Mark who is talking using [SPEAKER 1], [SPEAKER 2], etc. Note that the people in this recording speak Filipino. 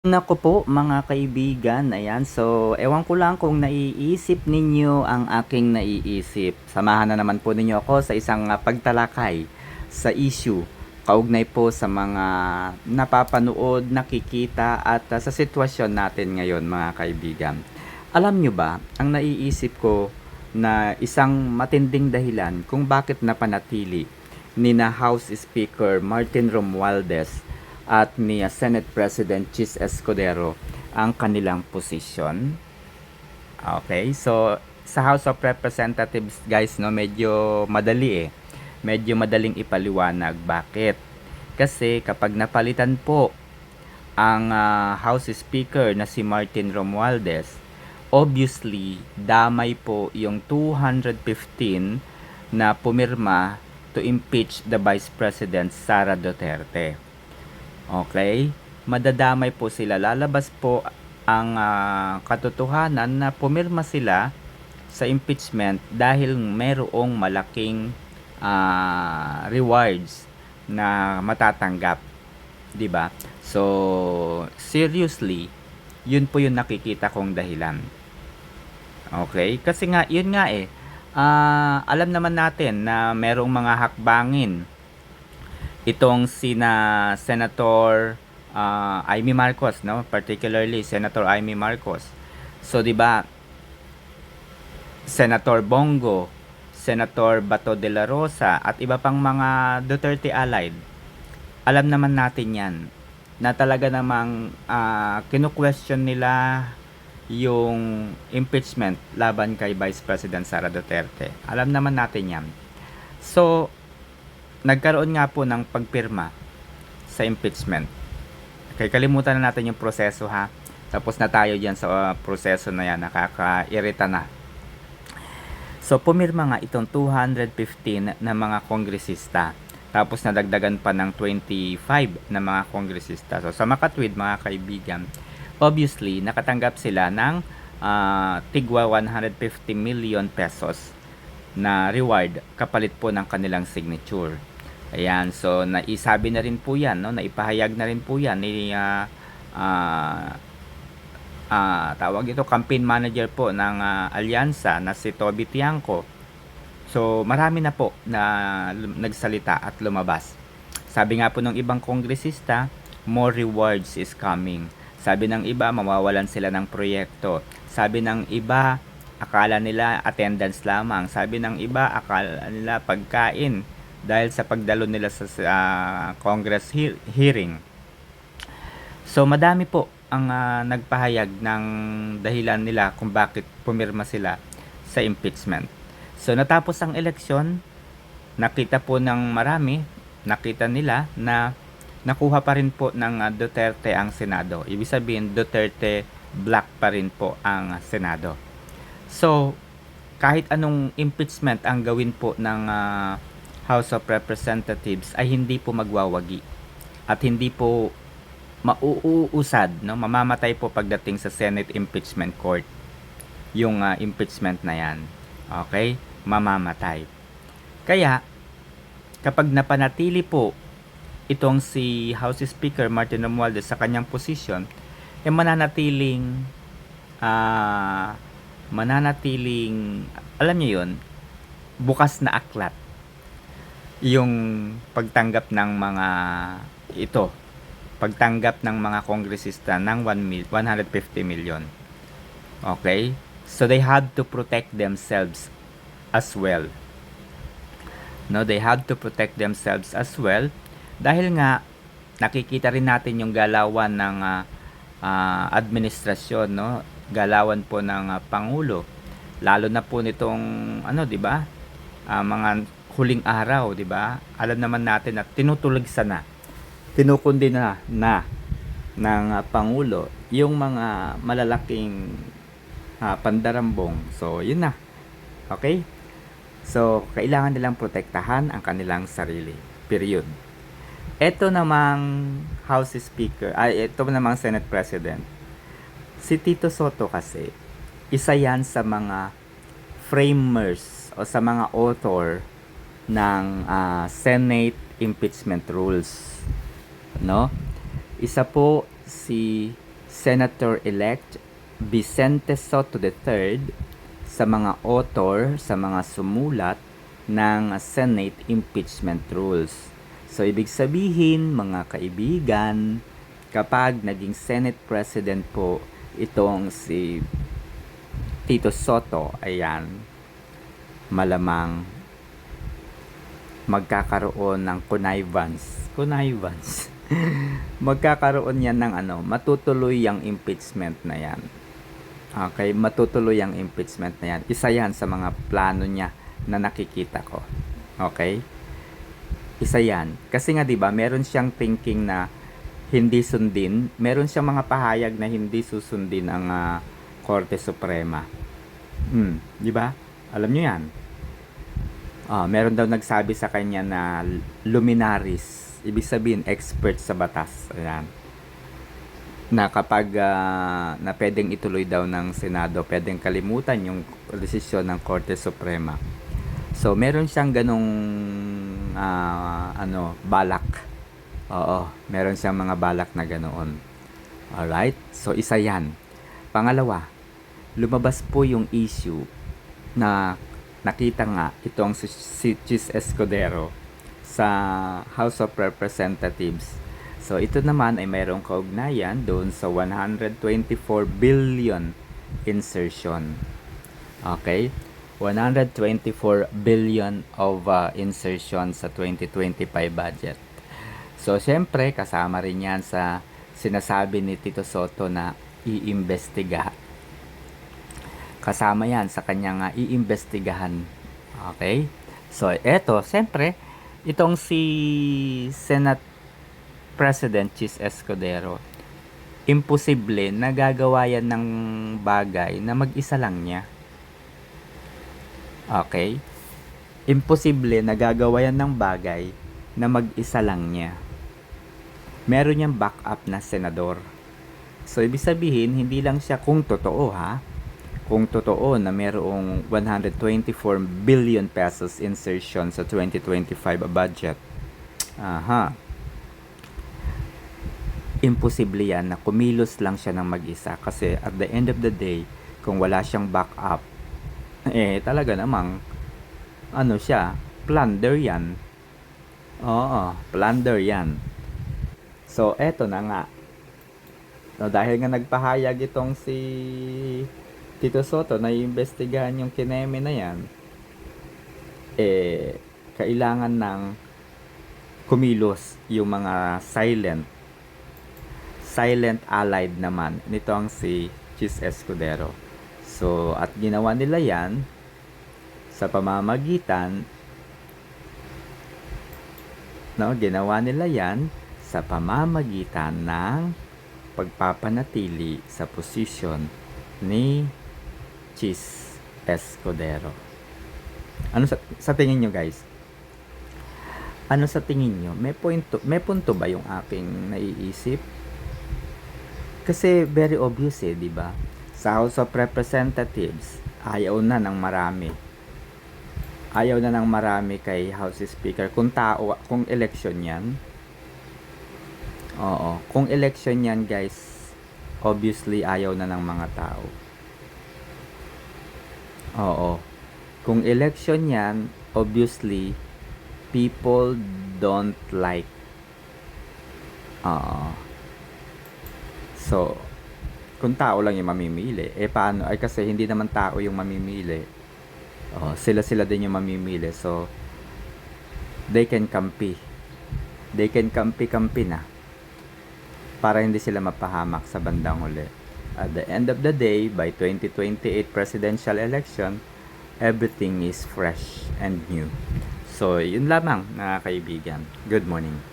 [SPEAKER 1] Naku po mga kaibigan, ayan. So, ewan ko lang kung naiisip ninyo ang aking naiisip. Samahan na naman po ninyo ako sa isang pagtalakay sa issue kaugnay po sa mga napapanood, nakikita at sa sitwasyon natin ngayon mga kaibigan. Alam nyo ba, ang naiisip ko na isang matinding dahilan kung bakit napanatili ni na House Speaker Martin Romualdez at ni Senate President Chis Escudero ang kanilang posisyon. Okay, so sa House of Representatives guys, no, medyo madali Medyo madaling ipaliwanag. Bakit? Kasi kapag napalitan po ang House Speaker na si Martin Romualdez, obviously damay po yung 215 na pumirma to impeach the Vice President Sara Duterte. Okay? Madadamay po sila. Lalabas po ang katotohanan na pumirma sila sa impeachment dahil merong malaking rewards na matatanggap, 'di ba? So, seriously, 'yun po 'yung nakikita kong dahilan. Okay? Kasi nga 'yun nga alam naman natin na merong mga hakbangin itong sina Senator Amy Marcos, no, particularly Senator Amy Marcos. So 'di ba, Senator Bongo, Senator Bato de la Rosa at iba pang mga Duterte allied. Alam naman natin 'yan na talaga namang kinu-question nila yung impeachment laban kay Vice President Sara Duterte. Alam naman natin 'yan. So, nagkaroon nga po ng pagpirma sa impeachment. Okay, kalimutan na natin yung proseso ha. Tapos na tayo diyan sa proseso na yan, nakakairita na. So pumirma nga itong 215 na mga kongresista. Tapos nadagdagan pa ng 25 na mga kongresista. So sa makatwid mga kaibigan, obviously nakatanggap sila ng tigwa 150 million pesos na reward kapalit po ng kanilang signature. Ayan, so naisabi na rin po yan, no? Naipahayag na rin po yan ni tawag ito, campaign manager po ng Alyansa na si Toby Tiangco. So marami na po na nagsalita at lumabas. Sabi nga po ng ibang kongresista, more rewards is coming. Sabi ng iba, mawawalan sila ng proyekto. Sabi ng iba, akala nila attendance lamang. Sabi ng iba, akala nila pagkain dahil sa pagdalo nila sa Congress hearing. So madami po ang nagpahayag ng dahilan nila kung bakit pumirma sila sa impeachment. So natapos ang eleksyon, nakita po ng marami, nakita nila na nakuha pa rin po ng Duterte ang Senado. Ibig sabihin, Duterte black pa rin po ang Senado. So, kahit anong impeachment ang gawin po ng House of Representatives ay hindi po magwawagi at hindi po mauusad, no? Mamamatay po pagdating sa Senate Impeachment Court yung impeachment na yan. Okay? Mamamatay. Kaya, kapag napanatili po itong si House Speaker Martin Romualdez sa kanyang posisyon, mananatiling, alam niyo yun, bukas na aklat yung pagtanggap ng mga pagtanggap ng mga kongresista ng 150 million. Okay? So they had to protect themselves as well. No, they had to protect themselves as well dahil nga nakikita rin natin yung galawan ng administrasyon, no? Galawan po ng pangulo. Lalo na po nitong di ba? Mga huling araw, 'di ba? Alam naman natin na kinukundina na ng pangulo yung mga malalaking pandarambong. So, yun na. Okay? So, kailangan nilang protektahan ang kanilang sarili. Period. Ito namang House Speaker, ito namang Senate President. Si Tito Soto kasi, isa yan sa mga framers o sa mga author ng Senate impeachment rules, no? Isa po si Senator-elect Vicente Soto III sa mga author, sa mga sumulat ng Senate impeachment rules. So, ibig sabihin, mga kaibigan, kapag naging Senate President po itong si Tito Soto, ayan, malamang magkakaroon ng connivance. Magkakaroon yan ng matutuloy yung impeachment na yan. Okay, matutuloy ang impeachment na yan. Isa yan sa mga plano niya na nakikita ko. Okay? Isa yan. Kasi nga 'di ba, meron siyang thinking na hindi sundin, meron siyang mga pahayag na hindi susundin ang Korte Suprema. 'Di ba? Alam niyo 'yan. Meron daw nagsabi sa kanya na luminaries, ibig sabihin expert sa batas. Ayan. Na kapag na pwedeng ituloy daw ng Senado, pwedeng kalimutan yung desisyon ng Korte Suprema. So, meron siyang ganong balak. Oo, meron siyang mga balak na ganoon. Alright? So, isa yan. Pangalawa, lumabas po yung issue na nakita nga itong si Chis Escudero sa House of Representatives. So, ito naman ay mayroong kaugnayan doon sa 124 billion insertion. Okay? 124 billion of insertion sa 2025 budget. So, syempre, kasama rin yan sa sinasabi ni Tito Soto na iimbestiga. Kasama yan sa kanyang iimbestigahan. Okay? So, eto, syempre, itong si Senate President Chis Escudero, imposible na gagawa yan ng bagay na mag-isa lang niya. Okay? Imposible na gagawa yan ng bagay na mag-isa lang niya. Meron niyang backup na senador. So, ibig sabihin, hindi lang siya kung totoo kung totoo na merong 124 billion pesos insertion sa 2025 budget. Imposible yan na kumilos lang siya ng mag-isa kasi at the end of the day, kung wala siyang backup, talaga namang siya, plunder yan. Oo, plunder yan. So, eto na nga. So, dahil nga nagpahayag itong si Tito Soto na iimbestigahan yung kineme na yan, kailangan ng kumilos yung mga silent allied naman nitong si Chis Escudero. So, at ginawa nila yan sa pamamagitan ng pagpapanatili sa posisyon ni Chis Escudero. Ano sa tingin nyo, guys? Ano sa tingin nyo? May punto ba yung aking naiisip? Kasi very obvious di ba? Sa House of Representatives, ayaw na ng marami kay House Speaker kung election 'yan. Oo, kung election 'yan, guys, obviously ayaw na ng mga tao. Oo. Kung election 'yan, obviously people don't like. So, kung tao lang yung mamimili, paano? Kasi hindi naman tao yung mamimili. Sila din yung mamimili. So, they can kampi na para hindi sila mapahamak sa bandang huli. At the end of the day, by 2028 presidential election, everything is fresh and new. So, yun lamang, mga kaibigan. Good morning.